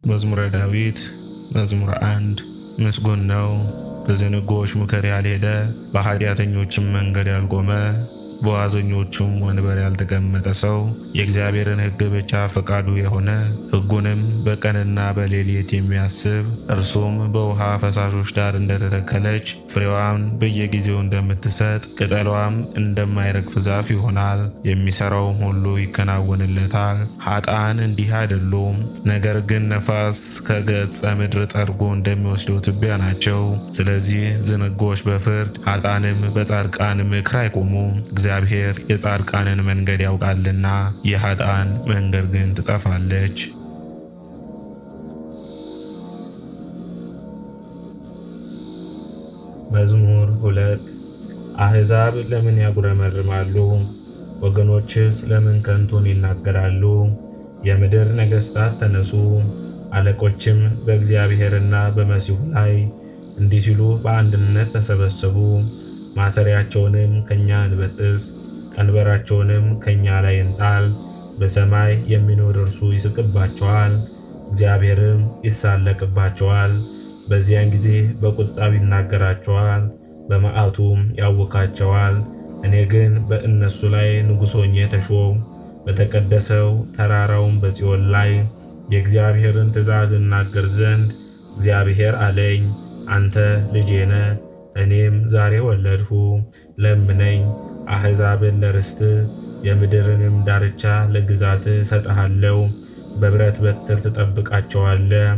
መዝሙረ ዳዊት መዝሙር 1 ምስጉን ነው በዝንጎዎች ምክር ያልሄደ በኃጢአተኞችም መንገድ ያልቆመ በዋዘኞቹም ወንበር ያልተቀመጠ ሰው የእግዚአብሔርን ሕግ ብቻ ፈቃዱ የሆነ ሕጉንም በቀንና በሌሊት የሚያስብ እርሱም በውሃ ፈሳሾች ዳር እንደተተከለች ፍሬዋን በየጊዜው እንደምትሰጥ ቅጠሏም እንደማይረግፍ ዛፍ ይሆናል። የሚሰራውም ሁሉ ይከናወንለታል። ኃጥአን እንዲህ አይደሉም፣ ነገር ግን ነፋስ ከገጸ ምድር ጠርጎ እንደሚወስደው ትቢያ ናቸው። ስለዚህ ዝንጎዎች በፍርድ ኃጥአንም በጻድቃን ምክር አይቆሙም። እግዚአብሔር የጻድቃንን መንገድ ያውቃልና የኃጥአን መንገድ ግን ትጠፋለች። መዝሙር 2 አሕዛብ ለምን ያጉረመርማሉ? ወገኖችስ ለምን ከንቱን ይናገራሉ? የምድር ነገሥታት ተነሱ፣ አለቆችም በእግዚአብሔርና በመሲሁ ላይ እንዲህ ሲሉ በአንድነት ተሰበሰቡ። ማሰሪያቸውንም ከኛ እንበጥስ፣ ቀንበራቸውንም ከኛ ላይ እንጣል። በሰማይ የሚኖር እርሱ ይስቅባቸዋል፣ እግዚአብሔርም ይሳለቅባቸዋል። በዚያን ጊዜ በቁጣው ይናገራቸዋል፣ በመዓቱም ያውካቸዋል። እኔ ግን በእነሱ ላይ ንጉሥ ሆኜ ተሾምሁ፣ በተቀደሰው ተራራውም በጽዮን ላይ የእግዚአብሔርን ትእዛዝ እናገር ዘንድ እግዚአብሔር አለኝ፣ አንተ ልጄ ነህ፣ እኔም ዛሬ ወለድሁ። ለምነኝ፣ አሕዛብን ለርስት የምድርንም ዳርቻ ለግዛት እሰጥሃለሁ። በብረት በትር ትጠብቃቸዋለህ፣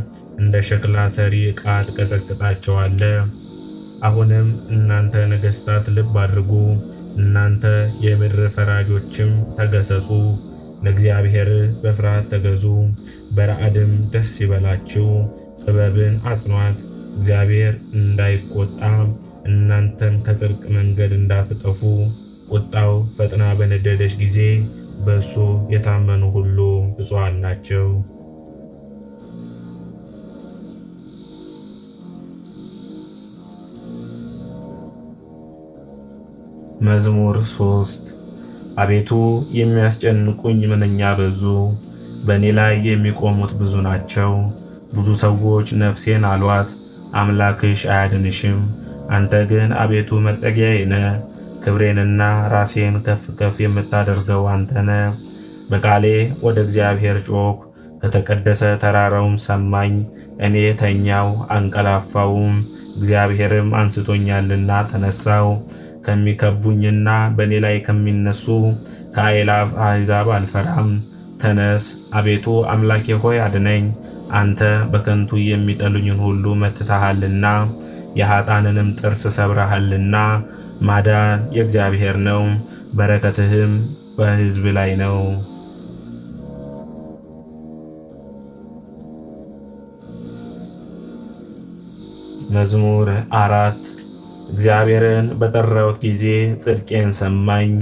እንደ ሸክላ ሰሪ ዕቃ ትቀጠቅጣቸዋለህ። አሁንም እናንተ ነገሥታት ልብ አድርጉ፣ እናንተ የምድር ፈራጆችም ተገሰጹ። ለእግዚአብሔር በፍርሃት ተገዙ፣ በረዓድም ደስ ይበላችሁ። ጥበብን አጽኗት፣ እግዚአብሔር እንዳይቆጣ እናንተም ከጽድቅ መንገድ እንዳትጠፉ። ቁጣው ፈጥና በነደደች ጊዜ በእሱ የታመኑ ሁሉ ብፁዓን ናቸው። መዝሙር 3 አቤቱ የሚያስጨንቁኝ ምንኛ በዙ! በእኔ ላይ የሚቆሙት ብዙ ናቸው። ብዙ ሰዎች ነፍሴን አሏት፣ አምላክሽ አያድንሽም። አንተ ግን አቤቱ መጠጊያዬ ነህ፣ ክብሬንና ራሴን ከፍ ከፍ የምታደርገው አንተ ነህ። በቃሌ ወደ እግዚአብሔር ጮኽሁ፣ ከተቀደሰ ተራራውም ሰማኝ። እኔ ተኛው አንቀላፋውም፣ እግዚአብሔርም አንስቶኛልና ተነሳው። ከሚከቡኝና በእኔ ላይ ከሚነሱ ከአእላፍ አሕዛብ አልፈራም። ተነስ አቤቱ አምላኬ ሆይ አድነኝ። አንተ በከንቱ የሚጠሉኝን ሁሉ መትተሃልና የኃጥአንንም ጥርስ ሰብረሃልና። ማዳን የእግዚአብሔር ነው፣ በረከትህም በሕዝብ ላይ ነው። መዝሙር 4 እግዚአብሔርን በጠራሁት ጊዜ ጽድቄን ሰማኝ፣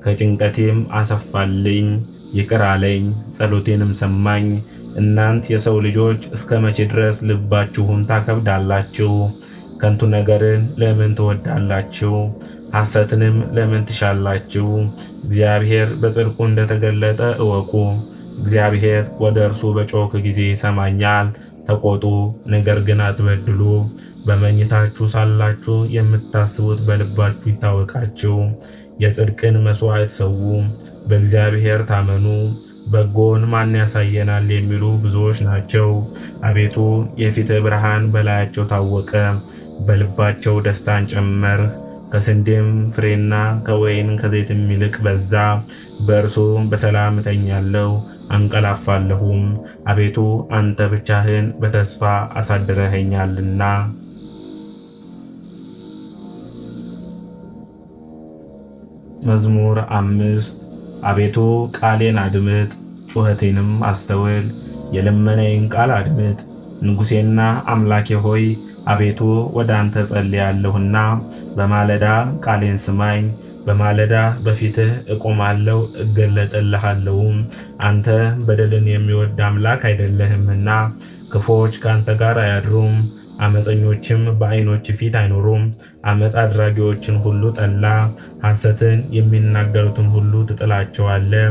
ከጭንቀቴም አሰፋልኝ። ይቅር አለኝ፣ ጸሎቴንም ሰማኝ። እናንት የሰው ልጆች እስከ መቼ ድረስ ልባችሁን ታከብዳላችሁ? ከንቱ ነገርን ለምን ትወዳላችሁ? ሐሰትንም ለምን ትሻላችሁ? እግዚአብሔር በጽድቁ እንደተገለጠ እወቁ። እግዚአብሔር ወደ እርሱ በጮኽሁ ጊዜ ይሰማኛል። ተቆጡ፣ ነገር ግን አትበድሉ። በመኝታችሁ ሳላችሁ የምታስቡት በልባችሁ ይታወቃችሁ። የጽድቅን መሥዋዕት ሰዉ፣ በእግዚአብሔር ታመኑ። በጎን ማን ያሳየናል የሚሉ ብዙዎች ናቸው። አቤቱ የፊትህ ብርሃን በላያቸው ታወቀ፣ በልባቸው ደስታን ጨመርህ። ከስንዴም ፍሬና ከወይን ከዘይትም ይልቅ በዛ። በእርሱ በሰላም እተኛለሁ አንቀላፋለሁም። አቤቱ አንተ ብቻህን በተስፋ አሳድረኸኛልና። መዝሙር 5 አቤቱ ቃሌን አድምጥ፣ ጩኸቴንም አስተውል። የልመናዬን ቃል አድምጥ። ንጉሴና አምላኬ ሆይ አቤቱ ወደ አንተ ጸልያለሁና በማለዳ ቃሌን ስማኝ። በማለዳ በፊትህ እቆማለሁ እገለጥልሃለሁም። አንተ በደልን የሚወድ አምላክ አይደለህምና ክፉዎች ካንተ ጋር አያድሩም፣ አመፀኞችም በዓይኖች ፊት አይኖሩም። አመፅ አድራጊዎችን ሁሉ ጠላ፣ ሐሰትን የሚናገሩትን ሁሉ ትጥላቸዋለህ።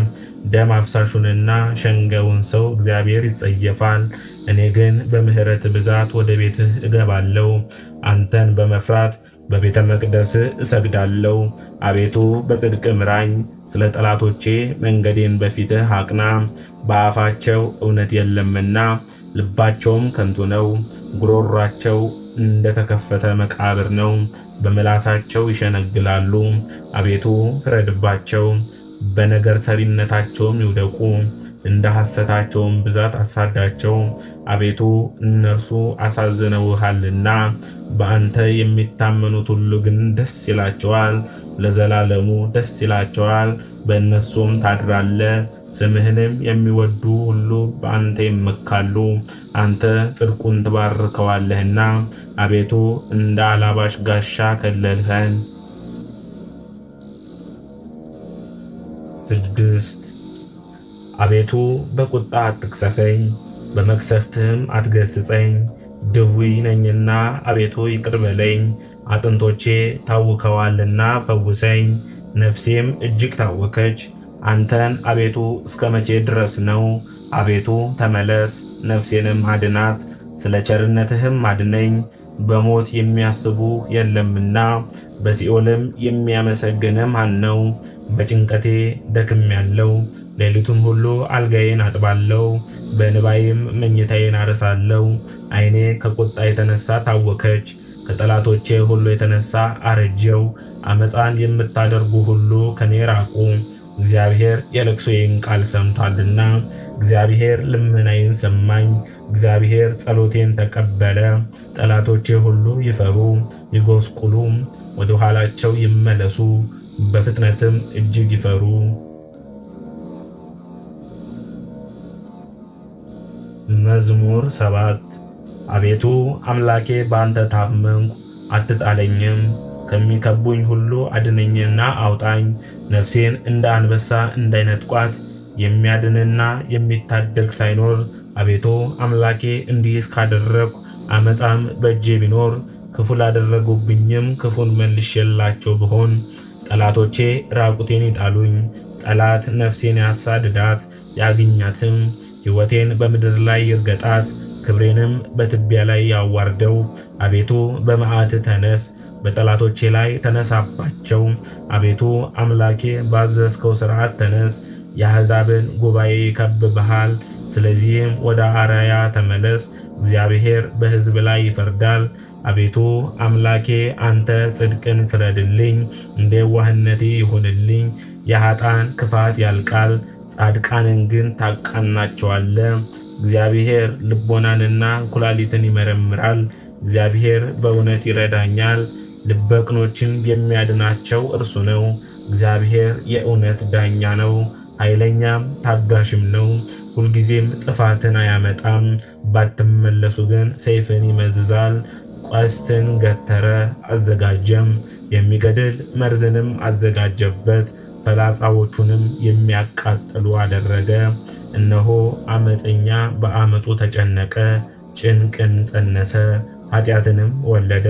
ደም አፍሳሹንና ሸንጋዩን ሰው እግዚአብሔር ይጸየፋል። እኔ ግን በምሕረት ብዛት ወደ ቤትህ እገባለሁ። አንተን በመፍራት በቤተ መቅደስህ እሰግዳለሁ። አቤቱ በጽድቅ ምራኝ፣ ስለ ጠላቶቼ መንገዴን በፊትህ አቅና። በአፋቸው እውነት የለምና ልባቸውም ከንቱ ነው። ጉሮሯቸው እንደተከፈተ መቃብር ነው፣ በምላሳቸው ይሸነግላሉ። አቤቱ ፍረድባቸው፣ በነገር ሰሪነታቸውም ይውደቁ። እንደ ሐሰታቸውም ብዛት አሳዳቸው። አቤቱ እነርሱ አሳዝነውሃልና፣ በአንተ የሚታመኑት ሁሉ ግን ደስ ይላቸዋል፣ ለዘላለሙ ደስ ይላቸዋል። በእነሱም ታድራለ። ስምህንም የሚወዱ ሁሉ በአንተ ይመካሉ። አንተ ጽድቁን ትባርከዋለህና፣ አቤቱ እንደ አላባሽ ጋሻ ከለልኸን። 6 አቤቱ በቁጣ አትቅሰፈኝ፣ በመቅሰፍትህም አትገስጸኝ። ድውይ ነኝና አቤቱ ይቅር በለኝ። አጥንቶቼ ታውከዋልና ፈውሰኝ፣ ነፍሴም እጅግ ታወከች። አንተን አቤቱ እስከ መቼ ድረስ ነው? አቤቱ ተመለስ፣ ነፍሴንም አድናት፣ ስለ ቸርነትህም አድነኝ። በሞት የሚያስቡ የለምና በሲኦልም የሚያመሰግን ማን ነው? በጭንቀቴ ደክሜያለሁ፣ ሌሊቱን ሁሉ አልጋዬን አጥባለሁ፣ በንባዬም መኝታዬን አርሳለሁ። ዓይኔ ከቁጣ የተነሳ ታወከች፣ ከጠላቶቼ ሁሉ የተነሳ አረጀው። አመፃን የምታደርጉ ሁሉ ከኔ ራቁ። እግዚአብሔር የለቅሶዬን ቃል ሰምቷልና፣ እግዚአብሔር ልመናዬን ሰማኝ። እግዚአብሔር ጸሎቴን ተቀበለ። ጠላቶቼ ሁሉ ይፈሩ ይጎስቁሉ፣ ወደ ኋላቸው ይመለሱ፣ በፍጥነትም እጅግ ይፈሩ። መዝሙር 7 አቤቱ አምላኬ በአንተ ታመንኩ፣ አትጣለኝም። ከሚከቡኝ ሁሉ አድነኝና አውጣኝ። ነፍሴን እንደ አንበሳ እንዳይነጥቋት የሚያድንና የሚታደግ ሳይኖር፣ አቤቱ አምላኬ እንዲህ እስካደረግኩ አመፃም በእጄ ቢኖር፣ ክፉ ላደረጉብኝም ክፉን መልሼላቸው ብሆን፣ ጠላቶቼ ራቁቴን ይጣሉኝ። ጠላት ነፍሴን ያሳድዳት ያግኛትም፣ ሕይወቴን በምድር ላይ ይርገጣት፣ ክብሬንም በትቢያ ላይ ያዋርደው። አቤቱ በመዓት ተነስ፣ በጠላቶቼ ላይ ተነሳባቸው። አቤቱ አምላኬ ባዘዝከው ሥርዓት ተነስ። የአሕዛብን ጉባኤ ይከብብሃል። ስለዚህም ወደ አርአያ ተመለስ። እግዚአብሔር በሕዝብ ላይ ይፈርዳል። አቤቱ አምላኬ አንተ ጽድቅን ፍረድልኝ፣ እንደ የዋህነቴ ይሁንልኝ። የኃጥአን ክፋት ያልቃል፣ ጻድቃንን ግን ታቃናቸዋለ። እግዚአብሔር ልቦናንና ኩላሊትን ይመረምራል። እግዚአብሔር በእውነት ይረዳኛል። ልበ ቅኖችን የሚያድናቸው እርሱ ነው። እግዚአብሔር የእውነት ዳኛ ነው፣ ኃይለኛም ታጋሽም ነው። ሁልጊዜም ጥፋትን አያመጣም። ባትመለሱ ግን ሰይፍን ይመዝዛል። ቀስትን ገተረ አዘጋጀም፣ የሚገድል መርዝንም አዘጋጀበት፣ ፈላጻዎቹንም የሚያቃጥሉ አደረገ። እነሆ አመፀኛ በአመፁ ተጨነቀ፣ ጭንቅን ጸነሰ፣ ኃጢአትንም ወለደ።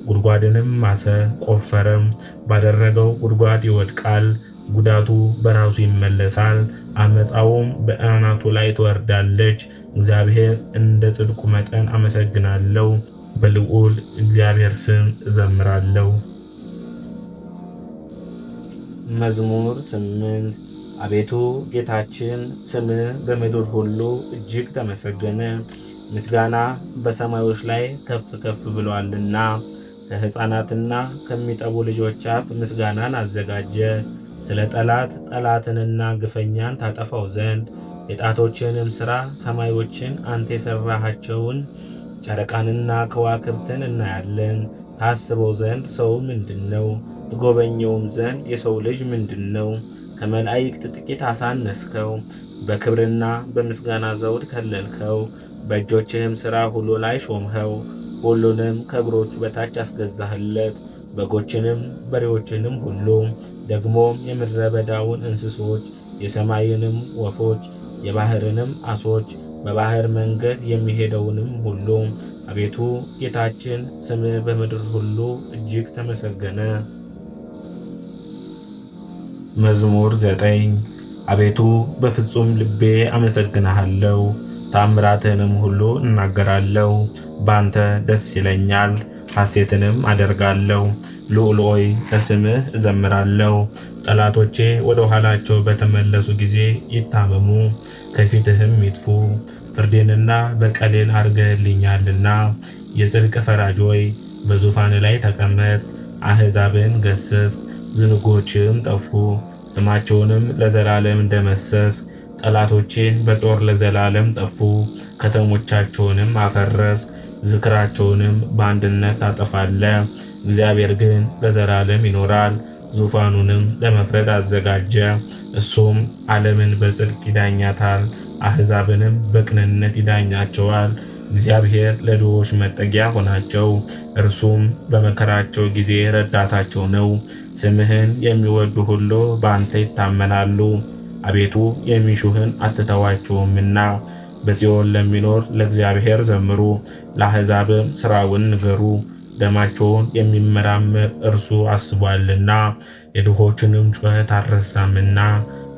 ጉድጓድንም ማሰ ቆፈረም፣ ባደረገው ጉድጓድ ይወድቃል። ጉዳቱ በራሱ ይመለሳል፣ አመፃውም በአናቱ ላይ ትወርዳለች። እግዚአብሔር እንደ ጽድቁ መጠን አመሰግናለሁ፣ በልዑል እግዚአብሔር ስም እዘምራለሁ። መዝሙር 8 አቤቱ ጌታችን ስምህ በምድር ሁሉ እጅግ ተመሰገነ። ምስጋና በሰማዮች ላይ ከፍ ከፍ ብሏልና፣ ከሕፃናትና ከሚጠቡ ልጆች አፍ ምስጋናን አዘጋጀ። ስለ ጠላትንና ግፈኛን ታጠፋው ዘንድ የጣቶችንም ሥራ ሰማዮችን አንተ የሠራሃቸውን ጨረቃንና ከዋክብትን እናያለን። ታስበው ዘንድ ሰው ምንድነው? ትጎበኘውም ዘንድ የሰው ልጅ ምንድነው? ከመላእክት ጥቂት አሳነስከው፣ በክብርና በምስጋና ዘውድ ከለልከው። በእጆችህም ሥራ ሁሉ ላይ ሾምኸው፣ ሁሉንም ከእግሮቹ በታች አስገዛህለት። በጎችንም በሬዎችንም ሁሉ፣ ደግሞም የምድረ በዳውን እንስሶች፣ የሰማይንም ወፎች፣ የባሕርንም ዓሦች፣ በባሕር መንገድ የሚሄደውንም ሁሉ። አቤቱ ጌታችን ስምህ በምድር ሁሉ እጅግ ተመሰገነ። መዝሙር 9 አቤቱ በፍጹም ልቤ አመሰግንሃለሁ፣ ታምራትህንም ሁሉ እናገራለሁ። ባንተ ደስ ይለኛል፣ ሐሴትንም አደርጋለሁ። ልዑል ሆይ ለስምህ እዘምራለሁ። ጠላቶቼ ወደ ኋላቸው በተመለሱ ጊዜ ይታመሙ፣ ከፊትህም ይጥፉ። ፍርዴንና በቀሌን አርገህልኛልና የጽድቅ ፈራጅ ሆይ በዙፋን ላይ ተቀመጥ። አሕዛብን ገሥጽ፣ ዝንጎችም ጠፉ። ስማቸውንም ለዘላለም ደመሰስ። ጠላቶቼ በጦር ለዘላለም ጠፉ። ከተሞቻቸውንም አፈረስ፣ ዝክራቸውንም በአንድነት አጠፋለ። እግዚአብሔር ግን ለዘላለም ይኖራል፣ ዙፋኑንም ለመፍረድ አዘጋጀ። እሱም ዓለምን በጽድቅ ይዳኛታል፣ አሕዛብንም በቅንነት ይዳኛቸዋል። እግዚአብሔር ለድሆች መጠጊያ ሆናቸው፣ እርሱም በመከራቸው ጊዜ ረዳታቸው ነው። ስምህን የሚወዱ ሁሉ በአንተ ይታመናሉ። አቤቱ የሚሹህን አትተዋቸውምና። በጽዮን ለሚኖር ለእግዚአብሔር ዘምሩ፣ ለአሕዛብም ሥራውን ንገሩ። ደማቸውን የሚመራመር እርሱ አስቧልና የድሆችንም ጩኸት አልረሳምና።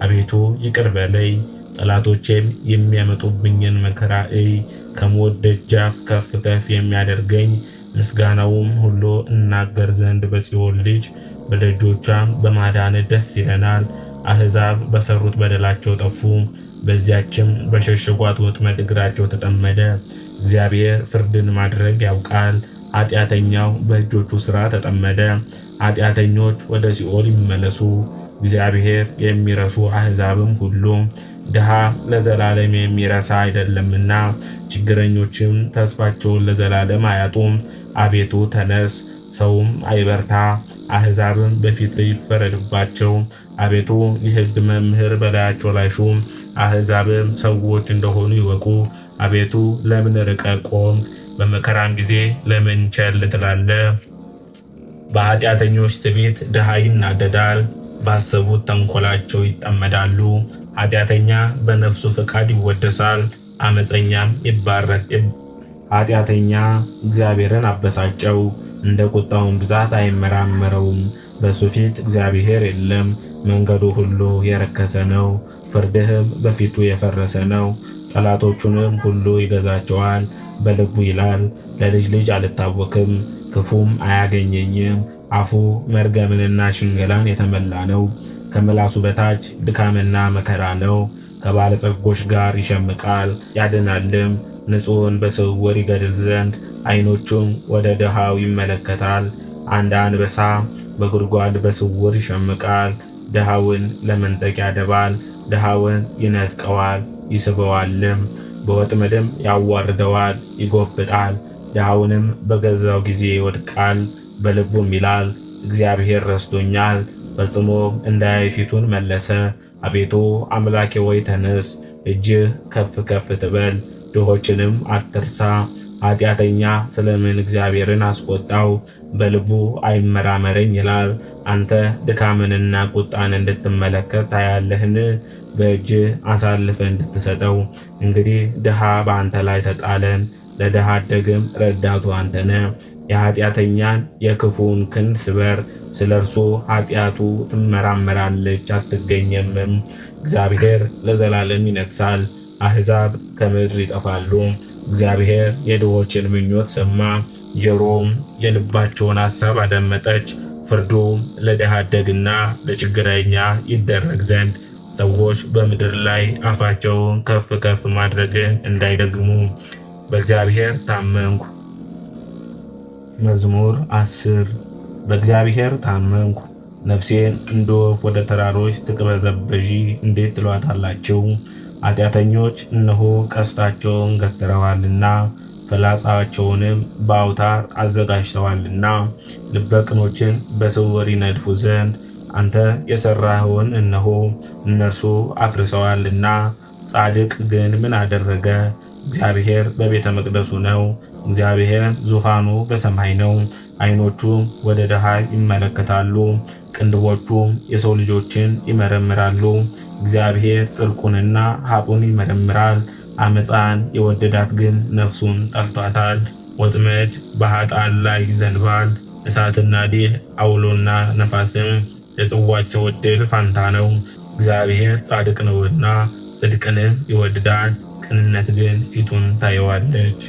አቤቱ ይቅር በለኝ፣ ጠላቶቼም የሚያመጡብኝን መከራ እይ። ከሞት ደጃፍ ከፍ ከፍ የሚያደርገኝ ምስጋናውም ሁሉ እናገር ዘንድ በጽዮን ልጅ በደጆቿም በማዳን ደስ ይለናል። አሕዛብ በሰሩት በደላቸው ጠፉ፣ በዚያችም በሸሸጓት ወጥመድ እግራቸው ተጠመደ። እግዚአብሔር ፍርድን ማድረግ ያውቃል፣ ኃጢአተኛው በእጆቹ ሥራ ተጠመደ። ኃጢአተኞች ወደ ሲኦል ይመለሱ፣ እግዚአብሔር የሚረሱ አሕዛብም ሁሉ። ድሃ ለዘላለም የሚረሳ አይደለምና፣ ችግረኞችም ተስፋቸውን ለዘላለም አያጡም። አቤቱ ተነስ፣ ሰውም አይበርታ፣ አሕዛብም በፊት ይፈረድባቸው። አቤቱ የሕግ መምህር በላያቸው ላይ ሹም፣ አሕዛብም ሰዎች እንደሆኑ ይወቁ። አቤቱ ለምን ርቀህ ቆምክ? በመከራም ጊዜ ለምን ቸል ትላለህ? በኃጢአተኞች ትዕቢት ድሃ ይናደዳል፣ ባሰቡት ተንኰላቸው ይጠመዳሉ። ኃጢአተኛ በነፍሱ ፈቃድ ይወደሳል፣ ዓመፀኛም ይባረክ። ኃጢአተኛ እግዚአብሔርን አበሳጨው፣ እንደ ቁጣውን ብዛት አይመራመረውም። በሱ ፊት እግዚአብሔር የለም። መንገዱ ሁሉ የረከሰ ነው፣ ፍርድህም በፊቱ የፈረሰ ነው። ጠላቶቹንም ሁሉ ይገዛቸዋል። በልቡ ይላል፣ ለልጅ ልጅ አልታወክም፣ ክፉም አያገኘኝም። አፉ መርገምንና ሽንገላን የተመላ ነው፣ ከምላሱ በታች ድካምና መከራ ነው። ከባለጸጎች ጋር ይሸምቃል ያድናልም፣ ንጹሕን በስውር ይገድል ዘንድ ዓይኖቹም ወደ ድሃው ይመለከታል። አንድ አንበሳ በጉድጓድ በስውር ይሸምቃል፣ ድሃውን ለመንጠቅ ያደባል። ድሃውን ይነጥቀዋል ይስበዋልም፣ በወጥመድም ያዋርደዋል ይጎብጣል። ድሃውንም በገዛው ጊዜ ይወድቃል፣ በልቡም ይላል እግዚአብሔር ረስቶኛል። ፈጽሞ እንዳያይ ፊቱን መለሰ። አቤቱ አምላኬ ወይ ተነስ፣ እጅህ ከፍ ከፍ ትበል፣ ድሆችንም አትርሳ። ኃጢአተኛ ስለምን እግዚአብሔርን አስቆጣው? በልቡ አይመራመረኝ ይላል። አንተ ድካምንና ቁጣን እንድትመለከት ታያለህን? በእጅህ አሳልፈ እንድትሰጠው። እንግዲህ ድሃ በአንተ ላይ ተጣለን፣ ለድሃ አደግም ረዳቱ አንተ ነህ። የኃጢአተኛን የክፉውን ክንድ ስበር፣ ስለ እርሱ ኃጢአቱ ትመራመራለች አትገኘምም። እግዚአብሔር ለዘላለም ይነግሣል፣ አሕዛብ ከምድር ይጠፋሉ። እግዚአብሔር የድሆችን ምኞት ሰማ፣ ጆሮም የልባቸውን ሐሳብ አደመጠች። ፍርዱ ለድሃ አደግና ለችግረኛ ይደረግ ዘንድ ሰዎች በምድር ላይ አፋቸውን ከፍ ከፍ ማድረግን እንዳይደግሙ በእግዚአብሔር ታመንኩ። መዝሙር 10 በእግዚአብሔር ታመንኩ፣ ነፍሴን እንደ ወፍ ወደ ተራሮች ትቅበዘበዢ እንዴት ትሏታላችሁ? ኃጢአተኞች እነሆ ቀስታቸውን ገትረዋልና ፍላጻቸውንም በአውታር አዘጋጅተዋልና ልበ ቅኖችን በስውር ይነድፉ ዘንድ አንተ የሠራኸውን እነሆ እነርሱ አፍርሰዋልና። ጻድቅ ግን ምን አደረገ? እግዚአብሔር በቤተ መቅደሱ ነው። እግዚአብሔር ዙፋኑ በሰማይ ነው። ዓይኖቹም ወደ ድሃ ይመለከታሉ፣ ቅንድቦቹም የሰው ልጆችን ይመረምራሉ። እግዚአብሔር ጽድቁንና ኃጡን ይመረምራል። አመፃን የወደዳት ግን ነፍሱን ጠልቷታል። ወጥመድ በኃጥአን ላይ ይዘንባል። እሳትና ዲል አውሎና ነፋስም የጽዋቸው ዕድል ፋንታ ነው። እግዚአብሔር ጻድቅ ነውና ጽድቅንም ይወድዳል። ቅንነት ግን ፊቱን ታየዋለች።